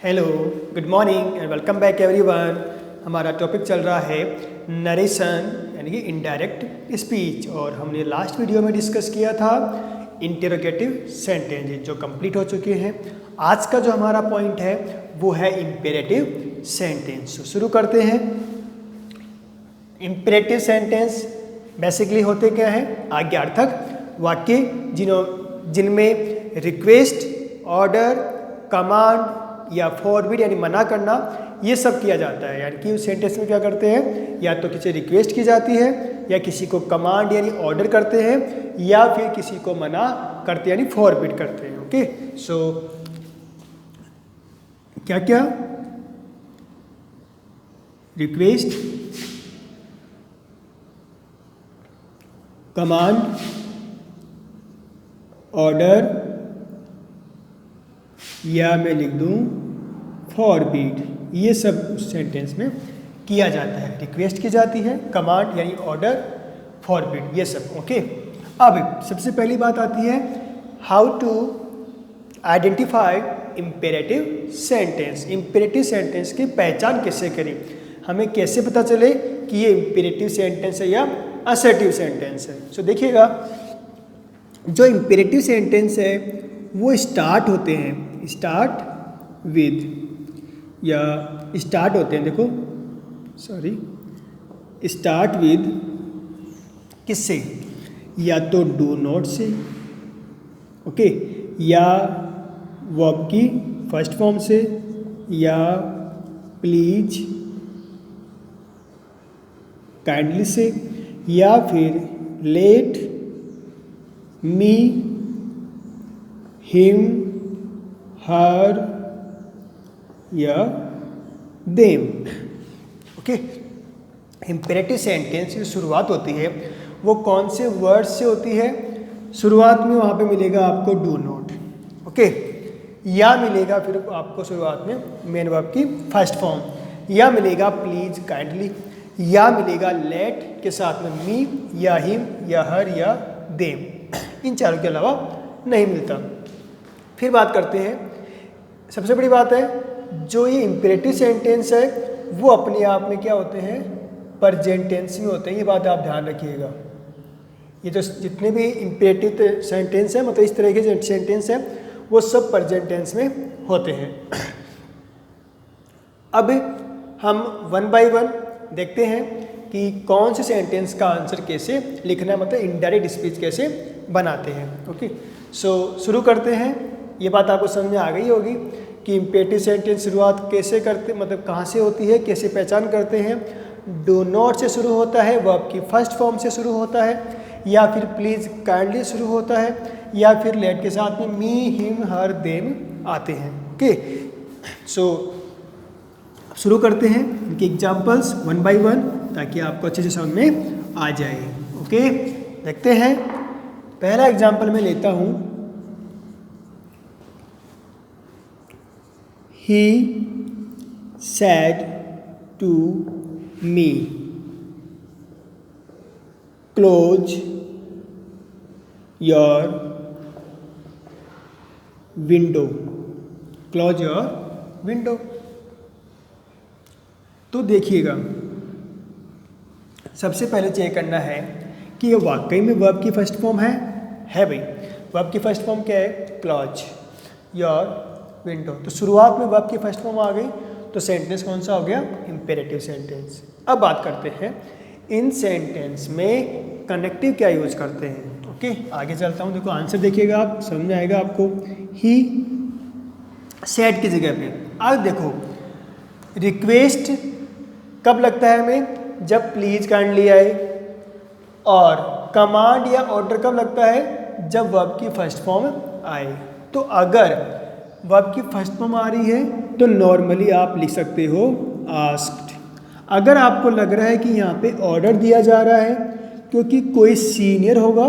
Hello, good morning and welcome back everyone. हमारा topic चल रहा है नरेशन यानी कि इनडायरेक्ट स्पीच, और हमने लास्ट वीडियो में डिस्कस किया था इंटेरोगेटिव सेंटेंस जो कंप्लीट हो चुके हैं। आज का जो हमारा पॉइंट है वो है इम्पेरेटिव सेंटेंस। तो शुरू करते हैं। इम्पेरेटिव सेंटेंस बेसिकली होते क्या हैं? आज्ञार्थक वाक्य जिनमें रिक्वेस्ट, ऑर्डर, कमांड या फॉरबिड यानी मना करना ये सब किया जाता है। यानी कि उस सेंटेंस में क्या करते हैं, या तो किसी रिक्वेस्ट की जाती है, या किसी को कमांड यानी ऑर्डर करते हैं, या फिर किसी को मना करते हैं यानी फॉरबिड करते हैं। ओके, सो क्या क्या? रिक्वेस्ट, कमांड, ऑर्डर, या मैं लिख दूं फॉरबिड, ये सब उस सेंटेंस में किया जाता है। रिक्वेस्ट की जाती है, कमांड यानी ऑर्डर, फॉरबिड, ये सब। ओके, अब सबसे पहली बात आती है how to identify imperative sentence. Imperative sentence की पहचान कैसे करें, हमें कैसे पता चले कि ये इम्पेरेटिव सेंटेंस है या असर्टिव सेंटेंस है। सो देखिएगा, जो इम्पेरेटिव सेंटेंस है वो स्टार्ट होते हैं, स्टार्ट विद, या स्टार्ट होते हैं, देखो स्टार्ट विद किससे? या तो डू नॉट से, ओके, या वर्ब की फर्स्ट फॉर्म से, या प्लीज, काइंडली से, या फिर लेट मी, हिम, हर, या देम। ओके, इम्पेरेटिव सेंटेंस की शुरुआत होती है वो कौन से वर्ड से होती है? शुरुआत में वहाँ पे मिलेगा आपको डू नॉट, ओके, या मिलेगा फिर आपको शुरुआत में मेन वर्ब की फर्स्ट फॉर्म, या मिलेगा प्लीज, काइंडली, या मिलेगा लेट के साथ में मी, या हिम, या हर, या देम। इन चारों के अलावा नहीं मिलता। फिर बात करते हैं, सबसे बड़ी बात है जो ये इम्पेरेटिव सेंटेंस है वो अपने आप में क्या होते हैं? प्रेजेंट टेंस में होते हैं। ये बात आप ध्यान रखिएगा। ये जो जितने भी इम्पेरेटिव सेंटेंस है, मतलब इस तरह के सेंटेंस हैं, वो सब प्रेजेंट टेंस में होते हैं। अब हम वन बाय वन देखते हैं कि कौन से सेंटेंस का आंसर कैसे लिखना है, मतलब इनडायरेक्ट स्पीच कैसे बनाते हैं। ओके, सो शुरू करते हैं। ये बात आपको समझ में आ गई होगी कि इम्पेरेटिव सेंटेंस शुरुआत कैसे करते, मतलब कहाँ से होती है, कैसे पहचान करते हैं। डू नॉट से शुरू होता है, वर्ब की फर्स्ट फॉर्म से शुरू होता है, या फिर प्लीज, काइंडली शुरू होता है, या फिर लेट के साथ में मी, हिम, हर, देम आते हैं। ओके, सो शुरू करते हैं इनके एग्जाम्पल्स वन बाय वन, ताकि आपको अच्छे से समझ में आ जाए। ओके, देखते हैं। पहला एग्जाम्पल मैं लेता हूँ। He said to me, close your window. Close your window. तो देखिएगा, सबसे पहले चेक करना है कि ये वाकई में वर्ब की फर्स्ट फॉर्म है भाई। वर्ब की फर्स्ट फॉर्म क्या है? Close your window. तो शुरुआत में वर्ब की फर्स्ट फॉर्म आ गई, तो सेंटेंस कौन सा हो गया? Imperative sentence. अब बात करते हैं इन सेंटेंस में कनेक्टिव क्या यूज करते हैं। ओके, आगे चलता हूँ। देखो आंसर देखिएगा, आप समझ में आएगा आपको। ही सेड की जगह पे अब देखो, रिक्वेस्ट कब लगता है हमें? जब प्लीज, काइंडली आए। और कमांड या ऑर्डर कब लगता है? जब वर्ब की फर्स्ट फॉर्म आए। तो अगर वर्ब की फर्स्ट फॉर्म आ रही है तो नॉर्मली आप लिख सकते हो आस्क्ड। अगर आपको लग रहा है कि यहाँ पे ऑर्डर दिया जा रहा है, क्योंकि कोई सीनियर होगा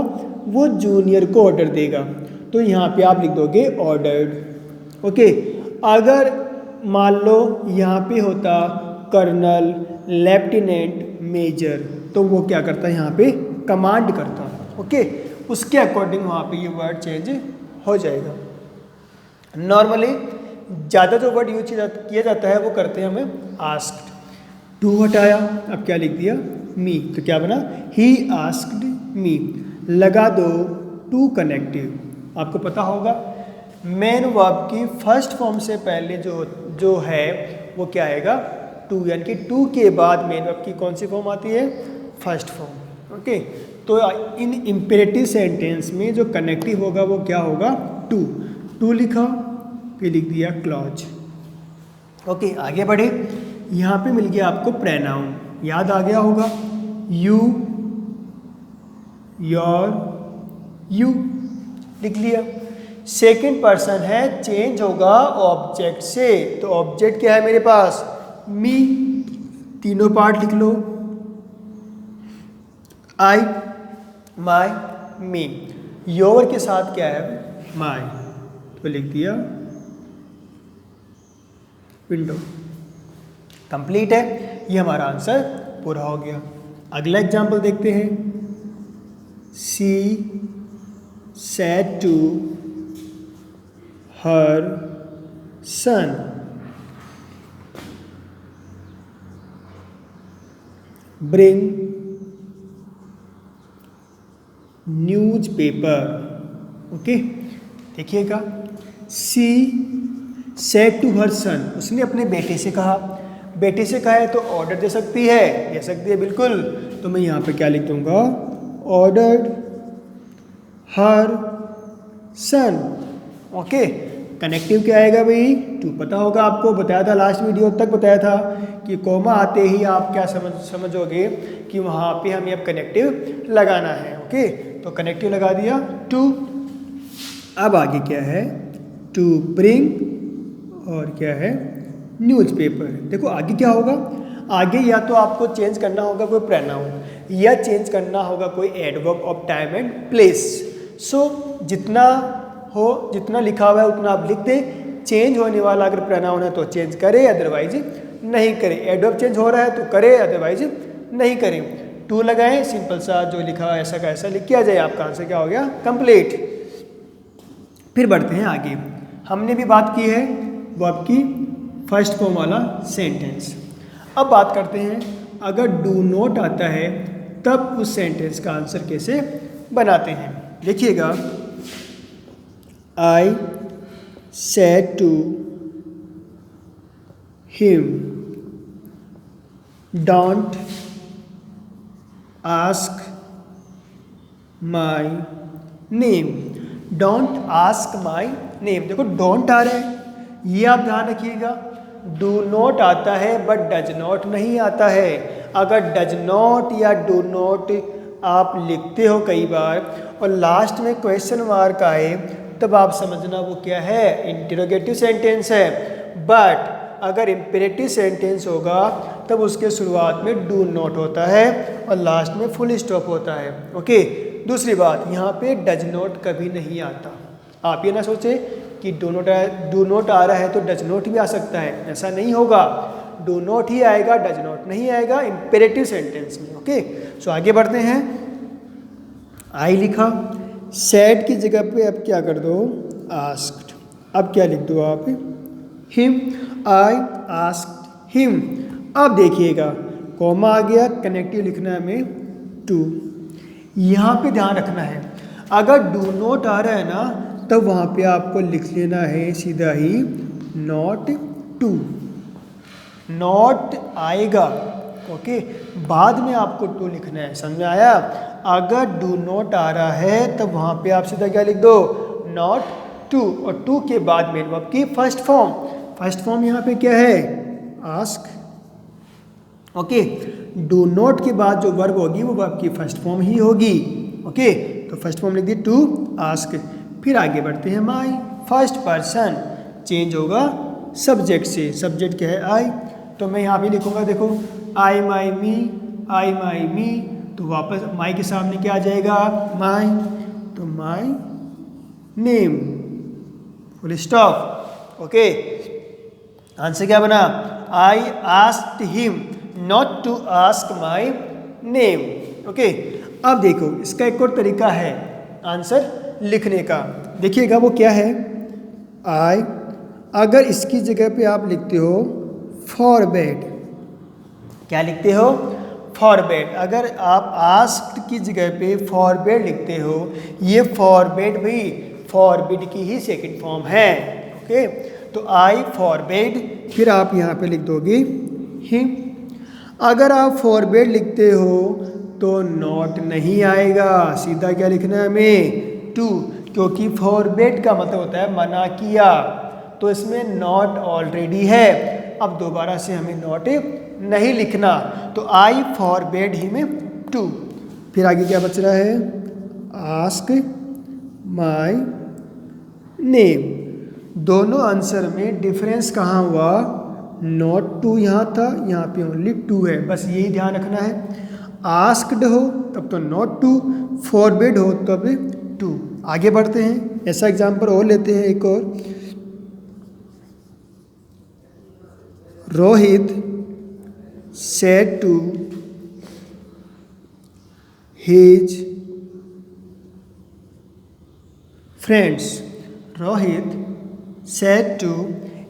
वो जूनियर को ऑर्डर देगा, तो यहाँ पे आप लिख दोगे ऑर्डर्ड। ओके, अगर मान लो यहाँ पे होता कर्नल, लेफ्टिनेंट, मेजर, तो वो क्या करता है? यहाँ पे कमांड करता। ओके, उसके अकॉर्डिंग वहाँ पे ये वर्ड चेंज हो जाएगा। नॉर्मली ज़्यादा जो वर्ड यूज किया जाता है वो करते हैं हमें आस्क्ड। टू हटाया, अब क्या लिख दिया, मी, तो क्या बना, ही आस्क्ड मी। लगा दो टू कनेक्टिव। आपको पता होगा मेन वर्ब की फर्स्ट फॉर्म से पहले जो है वो क्या आएगा, टू, यानी कि टू के बाद मेन वर्ब की कौन सी फॉर्म आती है, फर्स्ट फॉर्म। ओके, तो इन इम्पेरेटिव सेंटेंस में जो कनेक्टिव होगा वो क्या होगा, टू। टू लिखा, फिर लिख दिया क्लॉज। ओके, आगे बढ़े, यहाँ पे मिल गया आपको प्रोनाउन, याद आ गया होगा, यू, योर, यू लिख लिया। सेकंड पर्सन है, चेंज होगा ऑब्जेक्ट से, तो ऑब्जेक्ट क्या है मेरे पास, मी, तीनों पार्ट लिख लो, आई, माई, मी। योर के साथ क्या है, माई, तो लिख दिया विंडो। कंप्लीट है, ये हमारा आंसर पूरा हो गया। अगला एग्जाम्पल देखते हैं। She said to her son, bring newspaper. Okay, देखिएगा, सी सेड टू हर सन, उसने अपने बेटे से कहा, बेटे से कहा है तो ऑर्डर दे सकती है बिल्कुल। तो मैं यहाँ पे क्या लिख दूंगा, ऑर्डर्ड हर सन। ओके, कनेक्टिव क्या आएगा भाई, टू। पता होगा आपको, बताया था लास्ट वीडियो तक, बताया था कि कॉमा आते ही आप क्या समझोगे कि वहाँ पे हमें अब कनेक्टिव लगाना है। ओके, तो कनेक्टिव लगा दिया टू। अब आगे क्या है, टू ब्रिंग, और क्या है, न्यूज़पेपर। देखो आगे क्या होगा, आगे या तो आपको चेंज करना होगा कोई प्रोनाउन, या चेंज करना होगा कोई adverb of time and place. So जितना लिखा हुआ है उतना आप लिख दे। चेंज होने वाला अगर प्रोनाउन है तो चेंज करे, अदरवाइज नहीं करे। एडवर्ब चेंज हो रहा है तो करे, अदरवाइज नहीं करे। टू लगाएं, सिंपल सा जो लिखा है ऐसा का ऐसा लिख के आ जाए, आपका आंसर क्या हो गया, कंप्लीट। फिर बढ़ते हैं आगे। हमने भी बात की है वर्ब की फर्स्ट फॉर्म वाला सेंटेंस। अब बात करते हैं, अगर डू नॉट आता है तब उस सेंटेंस का आंसर कैसे बनाते हैं। देखिएगा, I said to him don't ask my name. Don't ask my name, देखो डोंट आ रहा है, ये आप ध्यान रखिएगा। डू नॉट आता है बट डज नॉट नहीं आता है। अगर डज नॉट या डू नॉट आप लिखते हो कई बार और लास्ट में क्वेश्चन मार्क आए, तब आप समझना वो क्या है, इंटरोगेटिव सेंटेंस है। बट अगर इम्पेरेटिव सेंटेंस होगा तब उसके शुरुआत में डू नॉट होता है और लास्ट में फुल स्टॉप होता है। ओके, दूसरी बात, यहाँ पे डज नॉट कभी नहीं आता। आप ये ना सोचे कि डू नॉट आ रहा है तो डज नॉट भी आ सकता है, ऐसा नहीं होगा। डू नॉट ही आएगा, डज नॉट नहीं आएगा इम्पेरेटिव सेंटेंस में। ओके, सो आगे बढ़ते हैं। आई लिखा, सेड की जगह पे अब क्या कर दो, आस्क्ड। अब क्या लिख दो आप, हिम, आई आस्क्ड हिम। अब देखिएगा, कॉमा आ गया, कनेक्टिव लिखना है हमें टू। यहाँ पे ध्यान रखना है, अगर डू नॉट आ रहा है ना तब वहाँ पे आपको लिख लेना है सीधा ही नॉट टू। नॉट आएगा, ओके, बाद में आपको टू लिखना है, समझ में आया। अगर डू नॉट आ रहा है तब वहाँ पे आप सीधा क्या लिख दो, नॉट टू, और टू के बाद मेन वर्ब की फर्स्ट फॉर्म। फर्स्ट फॉर्म यहाँ पे क्या है, आस्क। ओके, डू नॉट के बाद जो वर्ब होगी वो वर्ब की फर्स्ट फॉर्म ही होगी। ओके, तो फर्स्ट फॉर्म लिख दी टू आस्क। फिर आगे बढ़ते हैं, माई, फर्स्ट पर्सन चेंज होगा सब्जेक्ट से। सब्जेक्ट क्या है, आई, तो मैं यहाँ भी लिखूँगा, देखो आई माई मी, आई माई मी, तो वापस माई के सामने क्या आ जाएगा, माई, तो my name, full stop. Okay, answer क्या बना, I asked him not to ask my name. Okay, अब देखो इसका एक और तरीका है आंसर लिखने का। देखिएगा वो क्या है, आई अगर इसकी जगह पे आप लिखते हो फॉरबेड, क्या लिखते हो? फॉरबेड। अगर आप आस्क्ड की जगह पे फॉरबेड लिखते हो, ये फॉरबेड भी फॉरबिड की ही सेकंड फॉर्म है। ओके, तो आई फॉरबेड, फिर आप यहाँ पे लिख दोगे हिम। अगर आप फॉरबेड लिखते हो तो नॉट नहीं आएगा, सीधा क्या लिखना है हमें? टू, क्योंकि फॉरबेड का मतलब होता है मना किया, तो इसमें नॉट ऑलरेडी है। अब दोबारा से हमें नॉट नहीं लिखना, तो आई फॉरबेड हिम टू। फिर आगे क्या बच रहा है? Ask my name. दोनों आंसर में डिफरेंस कहाँ हुआ? नॉट टू यहाँ था, यहाँ पे ओनली टू है, बस यही ध्यान रखना है। आस्क्ड हो तब तो नॉट टू, फॉरबिड हो तब टू। आगे बढ़ते हैं, ऐसा एग्जाम्पल और लेते हैं एक और। Rohit said to his friends. Rohit said to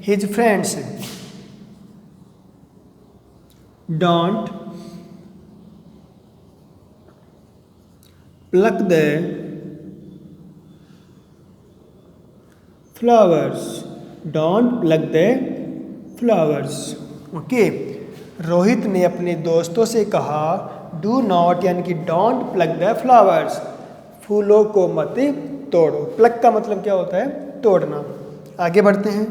his friends, don't pluck the flowers. Don't pluck the flowers. Okay. Rohit ने अपने दोस्तों से कहा डू नॉट, यानी कि डोंट प्लग द फ्लावर्स, फूलों को मत तोड़ो। प्लग का मतलब क्या होता है? तोड़ना। आगे बढ़ते हैं,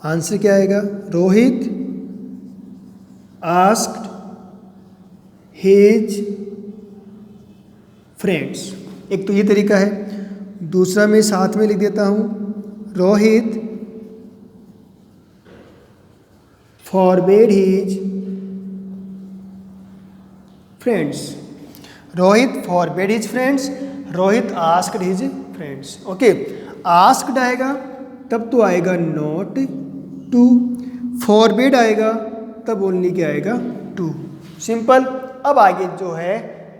आंसर क्या आएगा? Rohit asked his friends. एक तो ये तरीका है, दूसरा मैं साथ में लिख देता हूँ, Rohit forbade his friends. Rohit forbade his friends, Rohit asked his friends. Okay, asked आएगा तब तो आएगा नॉट टू, फॉरबेड आएगा तब ओनली क्या आएगा? टू। सिंपल। अब आगे जो है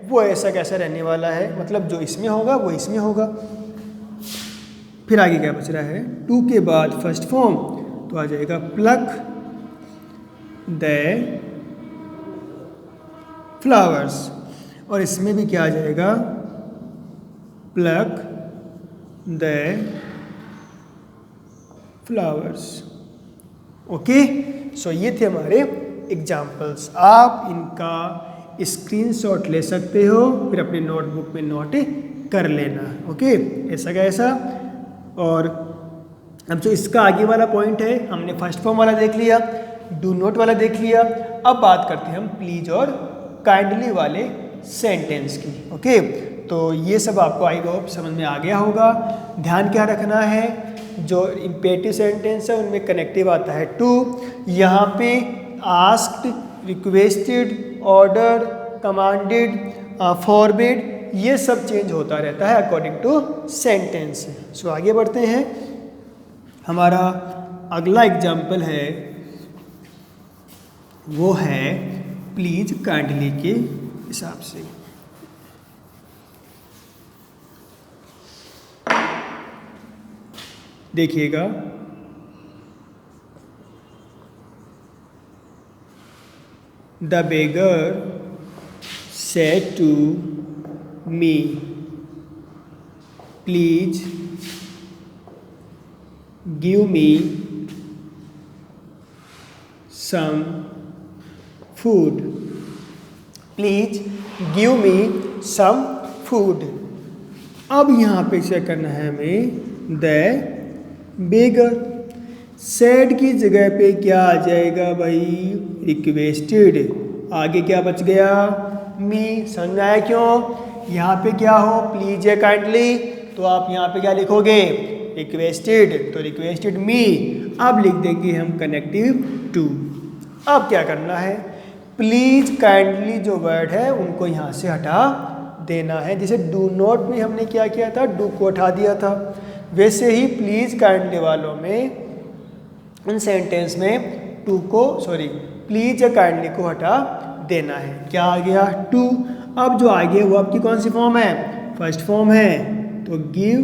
वो ऐसा कैसा रहने वाला है, मतलब जो इसमें होगा वो इसमें होगा। फिर आगे क्या बच रहा है? टू के बाद फर्स्ट फॉर्म तो आ जाएगा प्लक द फ्लावर्स, और इसमें भी क्या आ जाएगा? Plug the flowers. ओके, सो ये थे हमारे एग्जाम्पल्स। आप इनका स्क्रीनशॉट ले सकते हो, फिर अपने नोटबुक में नोट कर लेना। ओके, ऐसा का ऐसा। और अब जो इसका आगे वाला पॉइंट है, हमने फर्स्ट फॉर्म वाला देख लिया, डू नॉट वाला देख लिया। अब बात करते हैं हम प्लीज और काइंडली वाले सेंटेंस की। ओके, तो ये सब आपको आई होप समझ में आ गया होगा। ध्यान क्या रखना है, जो इम्पेरेटिव सेंटेंस है उनमें कनेक्टिव आता है टू। यहाँ पे asked, requested, order, commanded, forbid, ये सब चेंज होता रहता है अकॉर्डिंग टू सेंटेंस। सो आगे बढ़ते हैं। हमारा अगला एग्जाम्पल है वो है प्लीज काइंडली के हिसाब से। देखिएगा, the beggar said to me please give me some food. Please give me some food. अब यहाँ पे क्या करना है हमें? The beggar. सैड की जगह पे क्या आ जाएगा भाई? रिक्वेस्टेड। आगे क्या बच गया? मी। समझ में आया क्यों? यहाँ पे क्या हो? प्लीज है काइंडली, तो आप यहाँ पे क्या लिखोगे? रिक्वेस्टेड, तो रिक्वेस्टेड मी। अब लिख देंगे हम कनेक्टिव टू। अब क्या करना है? प्लीज काइंडली जो वर्ड है उनको यहाँ से हटा देना है। जैसे डू नॉट में हमने क्या किया था? डू को हटा दिया था। वैसे ही प्लीज काइंडली वालों में, उन सेंटेंस में टू को, सॉरी, प्लीज या काइंडली को हटा देना है। क्या आ गया? टू। अब जो आगे वो आपकी कौन सी फॉर्म है? फर्स्ट फॉर्म है, तो गिव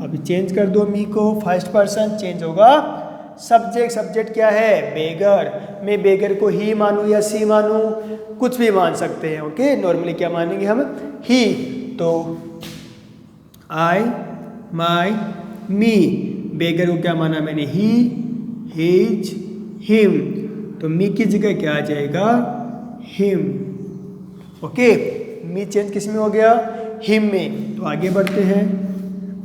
अभी चेंज कर दो मी को, फर्स्ट पर्सन चेंज होगा सब्जेक्ट। सब्जेक्ट क्या है? बेगर। मैं बेगर को ही मानूं या सी मानूं? कुछ भी मान सकते हैं। ओके, नॉर्मली क्या मानेंगे हम? ही। तो आई, माई, मी। बेगर को क्या माना मैंने? ही, हिज, हिम। तो मी की जगह क्या आ जाएगा? हिम। ओके, मी चेंज किस में हो गया? हिम में। तो आगे बढ़ते हैं।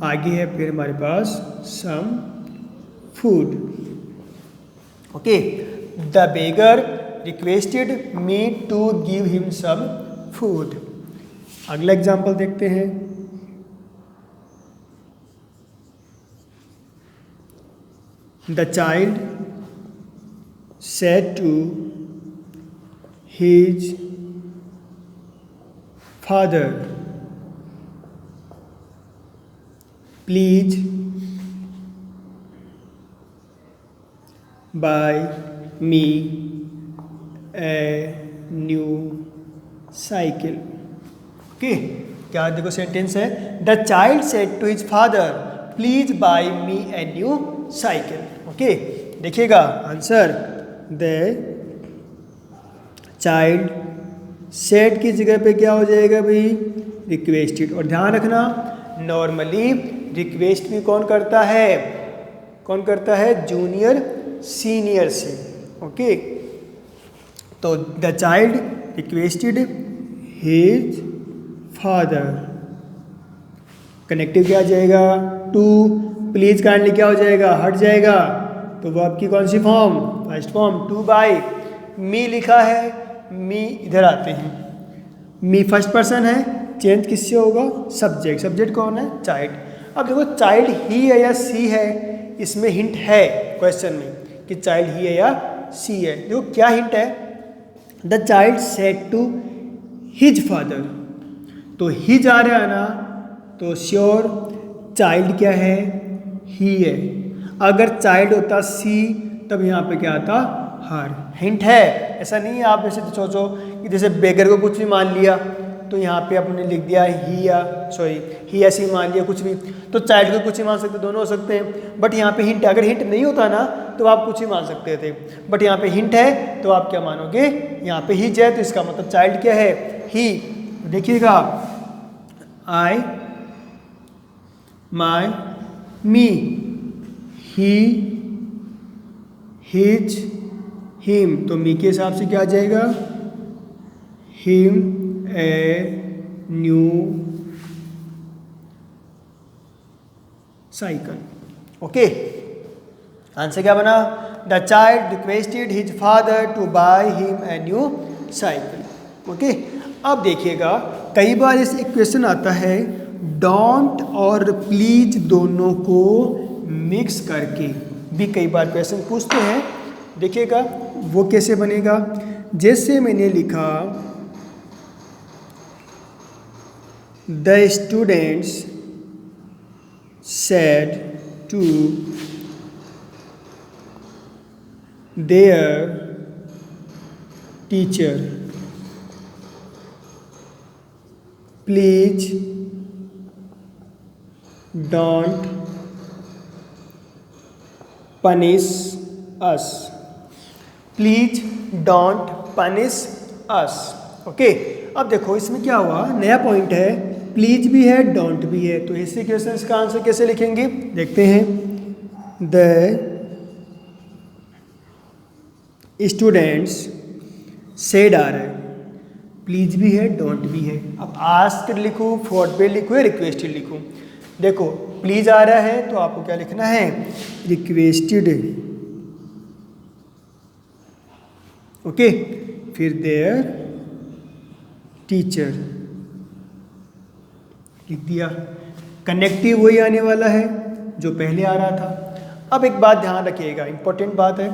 आगे है फिर हमारे पास some food. Okay, the beggar requested me to give him some food. अगला एग्जाम्पल देखते हैं। The child said to his father, please buy me a new cycle. Okay, क्या देखो सेंटेंस है? The child said to his father please buy me a new cycle. Okay, देखिएगा answer, the child said की जगह पे क्या हो जाएगा भाई? रिक्वेस्टेड। और ध्यान रखना, नॉर्मली रिक्वेस्ट भी कौन करता है? कौन करता है? जूनियर सीनियर से। ओके, तो the child requested his father, connective क्या आ जाएगा? टू। प्लीज काइंडली क्या हो जाएगा? हट जाएगा। तो वो आपकी कौन सी form? First form, to buy. Me लिखा है, मी इधर आते हैं। मी फर्स्ट पर्सन है, चेंज किससे होगा? सब्जेक्ट। सब्जेक्ट कौन है? चाइल्ड। अब देखो चाइल्ड ही है या सी है, इसमें हिंट है क्वेश्चन में कि चाइल्ड ही है या सी है। देखो क्या हिंट है? The child said to his father. तो हिज आ रहा है ना, तो श्योर चाइल्ड क्या है? ही है। अगर चाइल्ड होता सी, तब यहाँ पे क्या आता? हर। हिंट है, ऐसा नहीं है आप ऐसे तो सोचो कि जैसे बेगर को कुछ भी मान लिया तो यहाँ पे आपने लिख दिया ही या सी मान लिया कुछ भी, तो चाइल्ड को कुछ ही मान सकते, दोनों हो सकते हैं। बट यहाँ पे हिंट है, अगर हिंट नहीं होता ना तो आप कुछ ही मान सकते थे, बट यहाँ पे हिंट है तो आप क्या मानोगे? यहाँ पे हिज है तो इसका मतलब चाइल्ड क्या है? ही। देखिएगा, आई, माई, मी, ही, हिज, हिम। तो मी के हिसाब से क्या आ जाएगा? Him a new cycle. Okay, answer क्या बना? The child requested his father to buy him a new cycle. Okay, अब देखिएगा कई बार इस क्वेश्चन आता है डोंट और प्लीज दोनों को मिक्स करके भी कई बार क्वेश्चन पूछते हैं। देखिएगा वो कैसे बनेगा। जैसे मैंने लिखा the students said to their teacher please don't punish us. Please don't punish us. Okay, अब देखो इसमें क्या हुआ, नया पॉइंट है, प्लीज भी है डोंट भी है, तो इसी क्वेश्चन का आंसर कैसे लिखेंगे देखते हैं। द स्टूडेंट्स सेड आ रहा है, प्लीज भी है डोंट भी है। अब आस्क लिखूँ, फॉरबेड लिखूँ या रिक्वेस्टेड लिखूँ? देखो प्लीज आ रहा है तो आपको क्या लिखना है? रिक्वेस्टेड। ओके, फिर देयर टीचर लिख दिया। कनेक्टिव वही आने वाला है जो पहले आ रहा था। अब एक बात ध्यान रखिएगा, इंपॉर्टेंट बात है,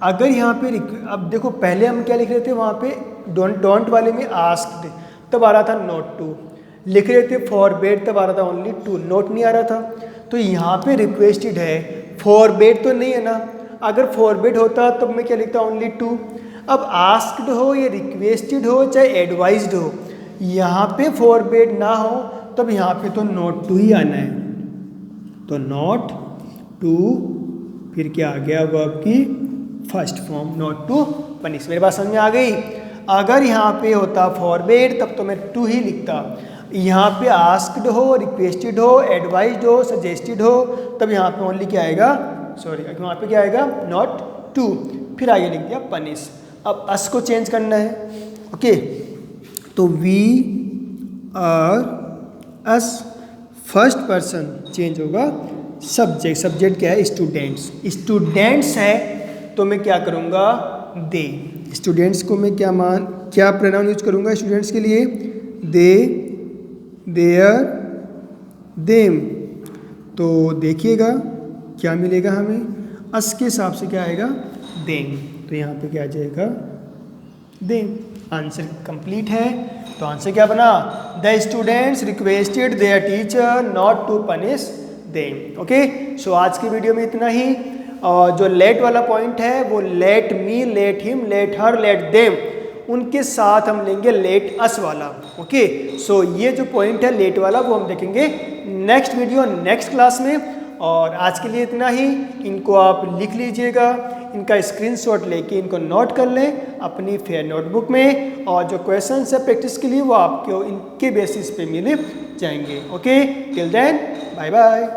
अगर यहाँ पे अब देखो पहले हम क्या लिख रहे थे, वहाँ पे डोंट वाले में आस्क्ड, तब आ रहा था नॉट टू। लिख रहे थे फॉरबेड, तब आ रहा था ओनली टू, नोट नहीं आ रहा था। तो यहाँ पे रिक्वेस्टेड है, फॉरबेड तो नहीं है ना। अगर फॉरबेड होता तब मैं क्या लिखता? Only to. अब आस्क्ड हो या रिक्वेस्टेड हो चाहे एडवाइज्ड हो, यहाँ पे फॉरबेड ना हो तब यहाँ पे तो नोट टू ही आना है। तो नॉट टू, फिर क्या आ गया वर्ब की first form not to punish. मेरे बात समझ में आ गई। अगर यहाँ पे होता फॉरबिड तब तो मैं टू ही लिखता, यहाँ पे आस्क्ड हो, रिक्वेस्टेड हो, एडवाइज्ड हो, सजेस्टेड हो, तब यहाँ पे ओनली क्या आएगा, सॉरी वहाँ पे क्या आएगा नॉट टू, फिर आगे लिख दिया पनिश। अब अस को चेंज करना है, ओके, तो we are us, first person change होगा सब्जेक्ट, सब्जेक्ट क्या है स्टूडेंट्स, स्टूडेंट्स है तो मैं क्या करूँगा दे, स्टूडेंट्स को मैं क्या प्रोनाउन यूज करूँगा स्टूडेंट्स के लिए, दे, देयर, देम। तो देखिएगा क्या मिलेगा हमें, अस के हिसाब से क्या आएगा देम, तो यहाँ पे क्या आ जाएगा देम। आंसर कंप्लीट है, तो आंसर क्या बना, the students requested their teacher not to punish them. Okay, so आज की वीडियो में इतना ही। और जो लेट वाला पॉइंट है वो let me, let him, let her, let them, उनके साथ हम लेंगे लेट अस वाला। ओके, सो ये जो पॉइंट है लेट वाला वो हम देखेंगे नेक्स्ट वीडियो, नेक्स्ट क्लास में। और आज के लिए इतना ही। इनको आप लिख लीजिएगा, इनका स्क्रीनशॉट लेके इनको नोट कर लें अपनी फेयर नोटबुक में, और जो क्वेश्चंस है प्रैक्टिस के लिए वो आपको इनके बेसिस पे मिल जाएंगे। Okay, till then bye bye.